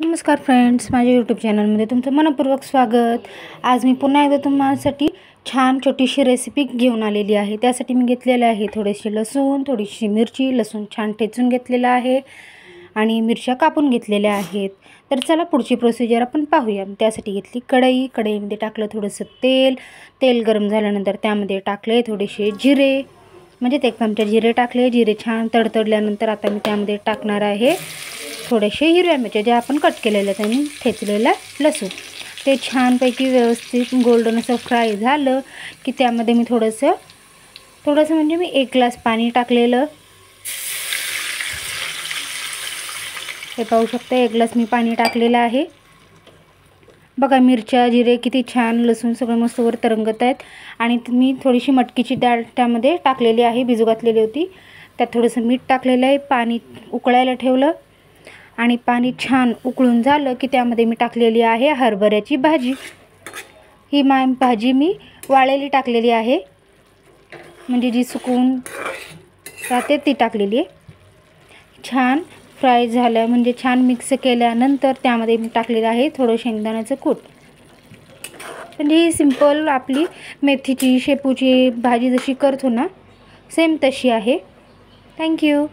नमस्कार फ्रेंड्स, माझ्या यूट्यूब चॅनलमध्ये तुमचं मनपूर्वक स्वागत। आज मी पुन्हा एकदा तुम्हासाठी छान छोटीशी रेसिपी घेऊन आलेली आहे। त्यासाठी मी घेतलेले आहे थोडेसे लसूण, थोडीशी मिरची। लसूण छान ठेचून घेतलेला आहे आणि मिरच्या कापून घेतलेल्या आहेत। तर चला पुढची प्रोसिजर आपण पाहूया। त्यासाठी घेतली कढई, कढईमध्ये टाकलं थोडंसं तेल। तेल गरम झाल्यानंतर त्यामध्ये टाकले थोडेसे जिरे, म्हणजे 1 चमचा जिरे टाकले। जिरे छान तडतडल्यानंतर आता मी त्यामध्ये टाकणार आहे थोडेसे हिरव्या मिरच्या, जे आपण कट केलेले त्यांनी ठेचलेला लसूण। ते छानपैकी व्यवस्थित गोल्डन असं फ्राय झालं की त्यामध्ये मी थोडंसं म्हणजे मी 1 ग्लास पाणी टाकलेलं। हे पाहू शकता, 1 ग्लास मी पाणी टाकलेलं आहे। बघा मिरच्या, जिरे किती छान, लसूण सगळं मस्त वर तरंगत आहेत। आणि मी थोडीशी मटकीची डाळ त्यामध्ये टाकलेली आहे, भिजू घातलेली होती। त्यात थोडंसं मीठ टाकलेलं आहे, पाणी उकळायला ठेवलं आणि पाणी छान उकळून झालं की त्यामध्ये मी टाकलेली आहे हरभऱ्याची भाजी। ही भाजी मी वाळलेली टाकलेली आहे, म्हणजे जी सुकवून राहते ती टाकलेली आहे। छान फ्राय झालं म्हणजे छान मिक्स केल्यानंतर त्यामध्ये मी टाकलेलं आहे थोडं शेंगदाण्याचं कूट। म्हणजे ही सिंपल आपली मेथीची शेपूची भाजी जशी करतो ना, सेम तशी आहे। थँक्यू।